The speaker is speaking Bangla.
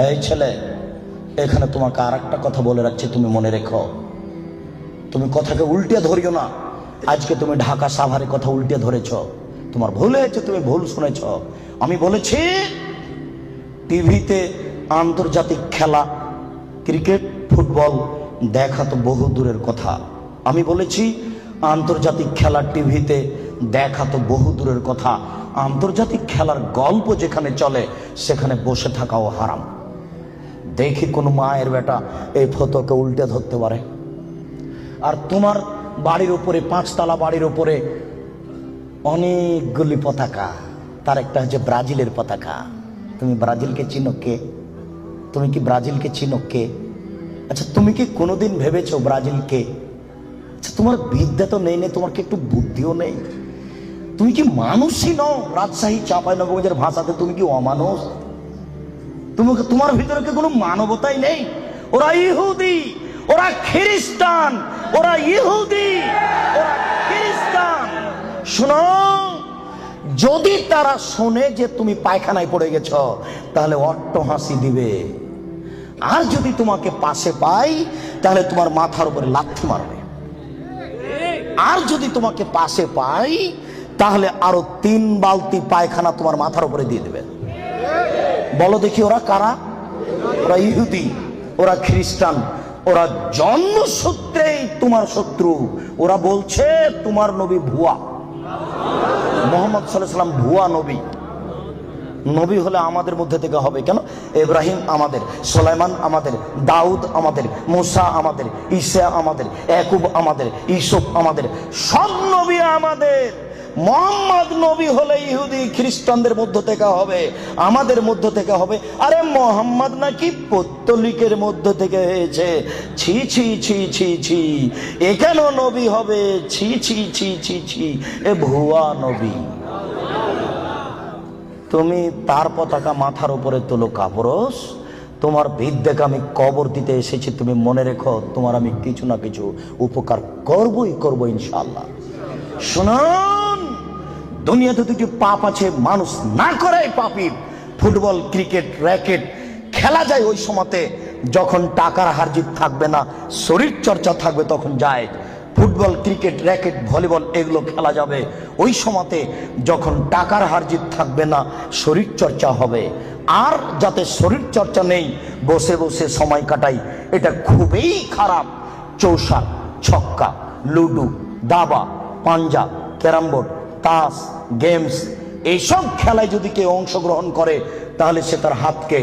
এই ছেলে, এখানে তোমাকে আর একটা কথা বলে রাখছি, তুমি মনে রেখো, তুমি কথাকে উল্টে ধরিও না। আজকে তুমি ঢাকা সাভারে কথা উল্টে ধরেছ, তোমার ভুল হয়েছে, তুমি ভুল শুনেছ। আমি বলেছি টিভিতে আন্তর্জাতিক খেলা ক্রিকেট ফুটবল দেখা তো বহু দূরের কথা। আমি বলেছি আন্তর্জাতিক খেলা টিভিতে দেখা তো বহু দূরের কথা, আন্তর্জাতিক খেলার গল্প যেখানে চলে সেখানে বসে থাকাও হারাম। দেখি কোন মায়ের বেটা এই ফটোকে উল্টে ধরতে পারে। আর তোমার বাড়ির উপরে, 5 তলা বাড়ির উপরে অনেকগুলি পতাকা, তার একটা হচ্ছে ব্রাজিলের পতাকা। তুমি ব্রাজিলকে চিনো কে? তুমি কি ব্রাজিলকে চিনো কে? আচ্ছা, তুমি কি কোনোদিন ভেবেছো ব্রাজিল কে? আচ্ছা, তোমার বিদ্যা তো নেই, তোমার কি একটু বুদ্ধিও নেই? তুমি কি মানুষই নও? রাজশাহী চাঁপাইনবাবগঞ্জের ভাষাতে তুমি কি অমানুষ? তোমার ভিতরে কি কোনো মানবতাই নেই? ওরা ইহুদি, ওরা খ্রিস্টান, ওরা ইহুদি, ওরা খ্রিস্টান। শোনো, যদি তারা শোনে যে তুমি পায়খানায় পড়ে গেছ তাহলে অট্ট হাসি দিবে, আর যদি তোমাকে পাশে পাই তাহলে তোমার মাথার উপরে লাথি মারবে, আর যদি তোমাকে পাশে পাই তাহলে আরো 3 বালতি পায়খানা তোমার মাথার উপরে দিয়ে দেবে। বলো দেখি ওরা কারা? ওরা ইহুদি, ওরা খ্রিস্টান, ওরা জন্মসূত্রেই তোমার শত্রু। ওরা বলছে তোমার নবী ভুয়া, মুহাম্মদ সাল্লাল্লাহু আলাইহি ওয়াসাল্লাম ভুয়া নবী। নবী হলে আমাদের মধ্যে থেকে হবে কেন? ইব্রাহিম আমাদের, সুলাইমান আমাদের, দাউদ আমাদের, মুসা আমাদের, ঈসা আমাদের, ইয়াকুব আমাদের, ইউসুফ আমাদের, সব নবী আমাদের। মুহাম্মদ নবী হলে ইহুদি খ্রিস্টানদের মধ্য থেকে হবে, আমাদের মধ্য থেকে হবে। আরে মুহাম্মদ নাকি পৌত্তলিকের মধ্য থেকে হয়েছে। ছি ছি ছি ছি ছি, এ কেন নবী হবে? ছি ছি ছি ছি ছি, এ ভুয়া নবী। তুমি তার পতাকা মাথার উপরে তোলো কাপুরুষ। তোমার বিদ্যাকে আমি কবর দিতে এসেছি, তুমি মনে রেখো তোমার আমি কিছু না কিছু উপকার করবই করবো ইনশাআল্লাহ। শুনুন, দুনিয়াতে দুটি পাপ আছে, মানুষ না করে পাপী। ফুটবল ক্রিকেট র্যাকেট খেলা যায় ওই সময়তে যখন টাকার হারজিত থাকবে না, শরীর চর্চা থাকবে, তখন যায়। ফুটবল ক্রিকেট র্যাকেট ভলিবল এগুলো খেলা যাবে ওই সময়তে যখন টাকার হারজিত থাকবে না, শরীর চর্চা হবে। আর যাতে শরীর চর্চা নেই, বসে বসে সময় কাটাই, এটা খুবই খারাপ। চৌসার, ছক্কা, লুডু, দাবা, পাঞ্জা, ক্যারাম বোর্ড, তাস, গেমস, এইসব খেলায় যদি কেউ অংশগ্রহণ করে তাহলে সে তার হাতকে